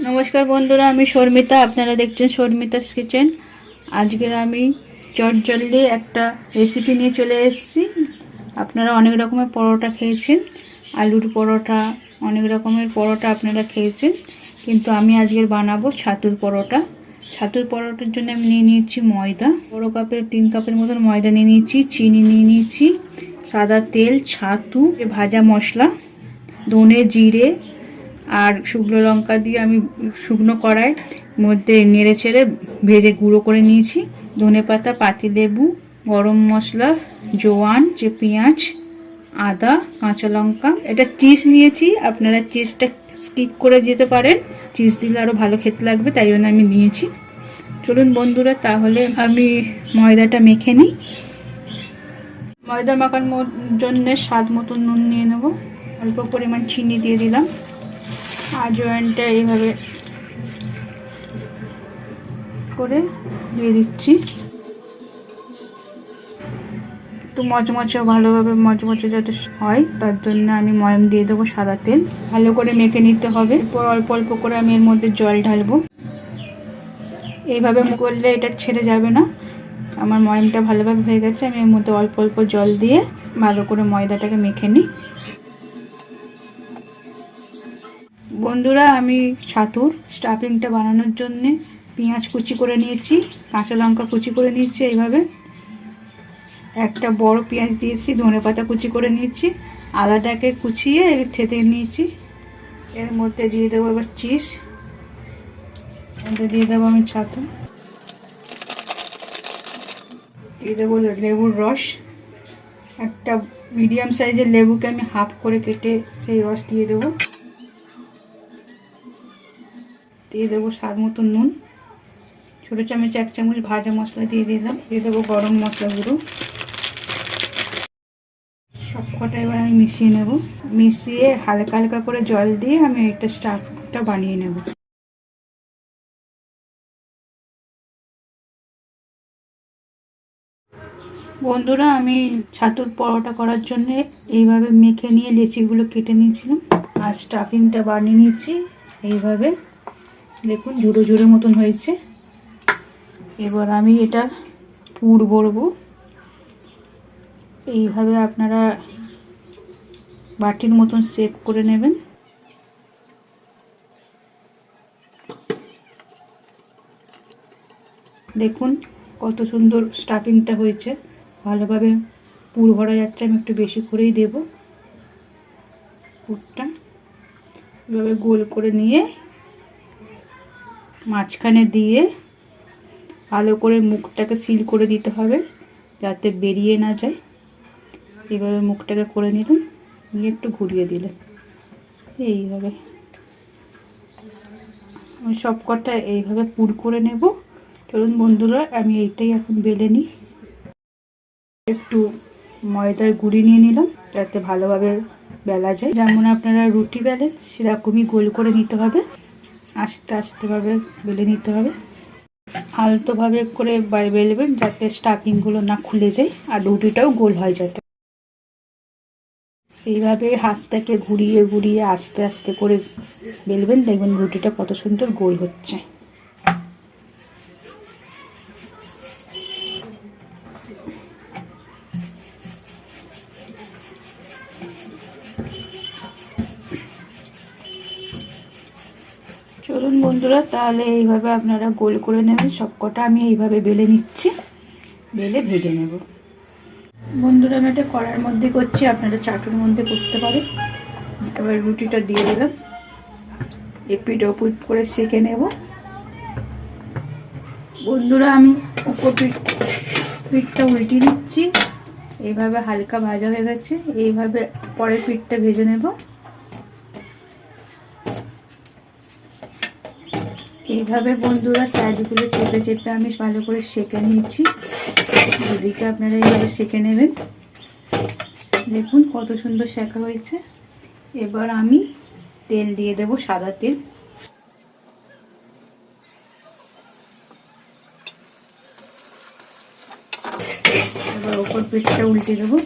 নমস্কার বন্ধুরা, আমি শর্মিতা। আপনারা দেখছেন শর্মিতাস কিচেন। আজকের আমি চটজলদি একটা রেসিপি নিয়ে চলে এসেছি। আপনারা অনেক রকমের পরোটা খেয়েছেন, আলুর পরোটা, অনেক রকমের পরোটা আপনারা খেয়েছেন, কিন্তু আমি আজকের বানাবো ছাতুর পরোটা। ছাতুর পরোটার জন্য আমি নিয়ে নিয়েছি ময়দা, বড় কাপের 3 কাপের মতন ময়দা নিয়ে নিয়েছি, চিনি নিয়ে নিয়েছি, সাদা তেল, ছাতু, ভাজা মশলা, ধনে জিরে আর শুকনো লঙ্কা দিয়ে আমি শুকনো কড়াইয়ের মধ্যে নেড়ে ছেড়ে ভেজে গুঁড়ো করে নিয়েছি। ধনেপাতা, পাতিলেবু, গরম মশলা, জোয়ান, যে পেঁয়াজ, আদা, কাঁচা লঙ্কা, এটা চিজ নিয়েছি। আপনারা চিজটা স্কিপ করে যেতে পারেন, চিজ দিলে আরও ভালো খেতে লাগবে, তাই জন্য আমি নিয়েছি। চলুন বন্ধুরা, তাহলে আমি ময়দাটা মেখে নিই। ময়দা মাখানোর জন্য স্বাদ মতন নুন নিয়ে নেব, অল্প পরিমাণ চিনি দিয়ে দিলাম, আজওয়ানটা এইভাবে করে দিয়ে দিচ্ছি। একটু মচমচে, ভালোভাবে মচমচে যাতে হয় তার জন্য আমি ময়াম দিয়ে দেবো, সাদা তেল। ভালো করে মেখে নিতে হবে। এরপর অল্প অল্প করে আমি এর মধ্যে জল ঢালবো। এইভাবে করলে এটা ছেড়ে যাবে না। আমার ময়ামটা ভালোভাবে হয়ে গেছে, আমি এর মধ্যে অল্প অল্প জল দিয়ে ভালো করে ময়দাটাকে মেখে নিই। বন্ধুরা, আমি ছাতুর স্টাফিংটা বানানোর জন্যে পেঁয়াজ কুচি করে নিয়েছি, কাঁচা লঙ্কা কুচি করে নিয়েছি, এইভাবে একটা বড় পেঁয়াজ দিয়েছি, ধনেপাতা কুচি করে নিয়েছি, আদাটাকে কুচিয়ে থেতে নিয়েছি। এর মধ্যে দিয়ে দেবো এবার চিজ, মধ্যে দিয়ে দেবো আমি ছাতু, দিয়ে দেবো লেবুর রস। একটা মিডিয়াম সাইজের লেবুকে আমি হাফ করে কেটে সেই রস দিয়ে দেবো। দিয়ে দেবো স্বাদ মতো নুন, ছোটো চামচ 1 চামচ ভাজা মশলা দিয়ে দিলাম, দিয়ে দেবো গরম মশলা গুঁড়ো। সব কটা এবার আমি মিশিয়ে নেব, মিশিয়ে হালকা হালকা করে জল দিয়ে আমি একটা স্টাফটা বানিয়ে নেব। বন্ধুরা, আমি ছাতুর পরোটা করার জন্য এইভাবে মেখে নিয়ে লেচিগুলো কেটে নিয়েছিলাম, আর স্টাফিংটা বানিয়ে নিয়েছি। এইভাবে দেখুন ঝুড়ো ঝুড়ো মতন হয়েছে। এবার আমি এটা পুর ভরবো। এইভাবে আপনারা বাটির মতন শেপ করে নেবেন। দেখুন কত সুন্দর স্টাফিংটা হয়েছে, ভালোভাবে পুর ভরা যাচ্ছে। আমি একটু বেশি করেই দেব পুরটা। এভাবে গোল করে নিয়ে মাঝখানে দিয়ে ভালো করে মুখটাকে সিল করে দিতে হবে যাতে বেরিয়ে না যায়। এইভাবে মুখটাকে করে নিলাম, নিয়ে একটু ঘুরিয়ে দিলেন। এইভাবে আমি সব কটা এইভাবে পুর করে নেব। চলুন বন্ধুরা, আমি এইটাই এখন বেলে নিই। একটু ময়দার গুঁড়ি নিয়ে নিলাম যাতে ভালোভাবে বেলা যায়। যেমন আপনারা রুটি বেলেন সেরকমই গোল করে নিতে হবে, আস্তে আস্তেভাবে বেলে নিতে হবে। আলতোভাবে করে বেলবেন যাতে স্টাফিংগুলো না খুলে যায় আর রুটিটাও গোল হয় যাতে। এইভাবে হাতটাকে ঘুরিয়ে ঘুরিয়ে আস্তে আস্তে করে বেলবেন, দেখবেন রুটিটা কত সুন্দর গোল হচ্ছে। চলুন বন্ধুরা, তাহলে এইভাবে আপনারা গোল করে নেবেন। সব কটা আমি এইভাবে বেলে নিচ্ছি, বেলে ভেজে নেব। বন্ধুরা, আমি এটা কড়ার মধ্যে করছি, আপনারা চাটুর মধ্যে করতে পারেন। এবার রুটিটা দিয়ে দিলাম, এপিট ওপিট করে সেঁকে নেব। বন্ধুরা, আমি উপর পিঠটা উল্টিয়ে নিচ্ছি। এইভাবে হালকা ভাজা হয়ে গেছে, এইভাবে পরের পিঠটা ভেজে নেব। এইভাবে বন্ধুরা সাইডগুলো চেপে চেপে আমি ভালো করে সেঁকে নিয়েছি। দুদিকে আপনারা এইভাবে সেঁকে নেবেন। দেখুন কত সুন্দর সেঁকা হয়েছে। এবার আমি তেল দিয়ে দেব, সাদা তেল। এবার ওপর পিঠটা উল্টে দেবো,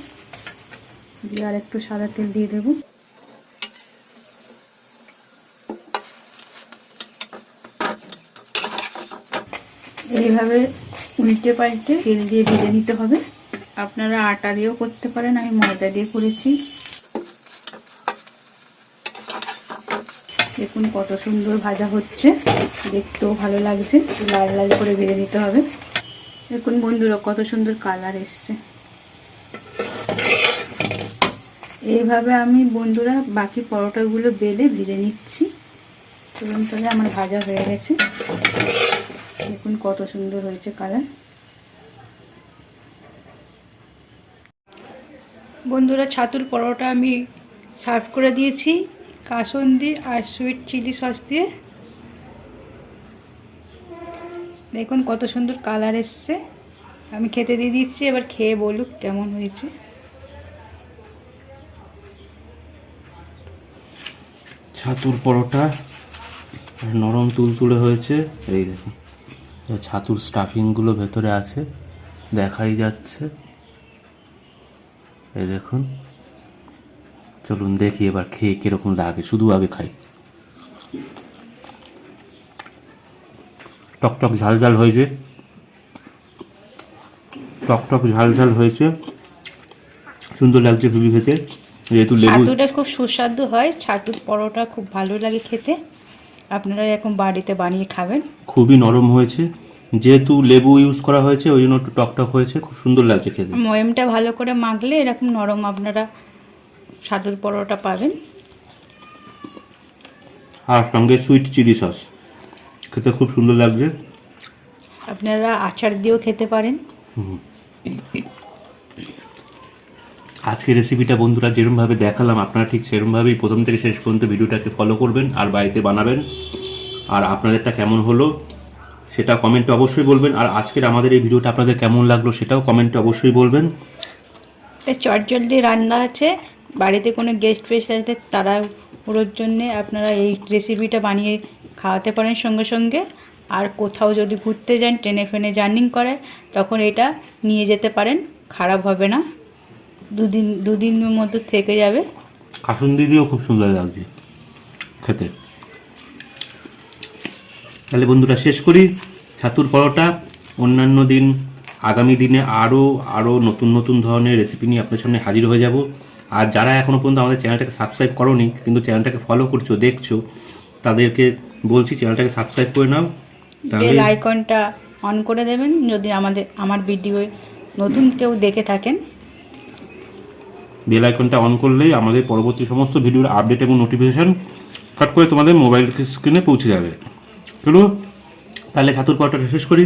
দিয়ে আর একটু সাদা তেল দিয়ে দেবো। এইভাবে উল্টে পাল্টে তেল দিয়ে ভেজে নিতে হবে। আপনারা আটা দিয়েও করতে পারেন, আমি ময়দা দিয়ে করেছি। দেখুন কত সুন্দর ভাজা হচ্ছে, দেখতেও ভালো লাগছে। লাল লাল করে ভেজে নিতে হবে। দেখুন বন্ধুরা কত সুন্দর কালার এসছে। এইভাবে আমি বন্ধুরা বাকি পরোটাগুলো বেলে ভেজে নিচ্ছি। চলুন তাহলে আমার ভাজা হয়ে গেছে। দেখুন কত সুন্দর হয়েছে কালার। বন্ধুরা ছাতুর পরোটা আমি সার্ভ করে দিয়েছি কাসুন্দি আর সুইট চিলি সস দিয়ে। দেখুন কত সুন্দর কালার এসছে। আমি খেতে দিয়ে দিচ্ছি, এবার খেয়ে বলুক কেমন হয়েছে। ছাতুর পরোটা নরম তুলতুলে হয়েছে। এই দেখুন ছাতুর স্টাফিংগুলো ভেতরে আছে, দেখাই যাচ্ছে। এই দেখুন, চলুন দেখি এবার খেয়ে কিরকম লাগে। শুধু আগে খাই। টকটক ঝাল ঝাল হয়েছে, টকটক ঝাল ঝাল হয়েছে, সুন্দর লাগছে খুবই খেতে। যেহেতু ছাতুটা খুব সুস্বাদু হয়, ছাতুর পরোটা খুব ভালো লাগে খেতে। আপনারা এখন বাড়িতে বানিয়ে খাবেন। খুবই নরম হয়েছে, যেহেতু লেবু ইউজ করা হয়েছে ওই জন্য একটু টকটক হয়েছে, খুব সুন্দর লাগছে খেতে। ময়ামটা ভালো করে মাখলে এরকম নরম আপনারা ছাতুর পরোটা পাবেন। আর সঙ্গে সুইট চিলি সস, খেতে খুব সুন্দর লাগছে। আপনারা আচার দিয়েও খেতে পারেন। আজকের রেসিপিটা বন্ধুরা যেরকমভাবে দেখালাম আপনারা ঠিক সেরকমভাবেই প্রথম থেকে শেষ পর্যন্ত ভিডিওটাকে ফলো করবেন আর বাড়িতে বানাবেন। আর আপনাদেরটা কেমন হলো সেটা কমেন্টে অবশ্যই বলবেন। আর আজকের আমাদের এই ভিডিওটা আপনাদের কেমন লাগলো সেটাও কমেন্টে অবশ্যই বলবেন। চটজলদি রান্না আছে, বাড়িতে কোনো গেস্ট ফেস্ট আসলে তারা ওর জন্যে আপনারা এই রেসিপিটা বানিয়ে খাওয়াতে পারেন সঙ্গে সঙ্গে। আর কোথাও যদি ঘুরতে যান, ট্রেনে ফ্রেনে জার্নি করে, তখন এটা নিয়ে যেতে পারেন, খারাপ হবে না, দুদিনের মধ্যে থেকে যাবে। কাসুন্দি দিয়েও খুব সুন্দর লাগছে খেতে। তাহলে বন্ধুরা শেষ করি ছাতুর পরোটা। অন্যান্য দিন আগামী দিনে আরও নতুন নতুন ধরনের রেসিপি নিয়ে আপনার সামনে হাজির হয়ে যাব। আর যারা এখনও পর্যন্ত আমাদের চ্যানেলটাকে সাবস্ক্রাইব করোনি কিন্তু চ্যানেলটাকে ফলো করছো, দেখছো, তাদেরকে বলছি চ্যানেলটাকে সাবস্ক্রাইব করে নাও। বেল আইকনটা অন করে দেবেন যদি আমার ভিডিও নতুন কেউ দেখে থাকেন। বেল আইকনটা অন করলেই আমাদের পরবর্তী সমস্ত ভিডিওর আপডেট এবং নোটিফিকেশান ফট করে তোমাদের মোবাইল স্ক্রিনে পৌঁছে যাবে। চলো তাহলে ছাতুর পরোটাটা শেষ করি।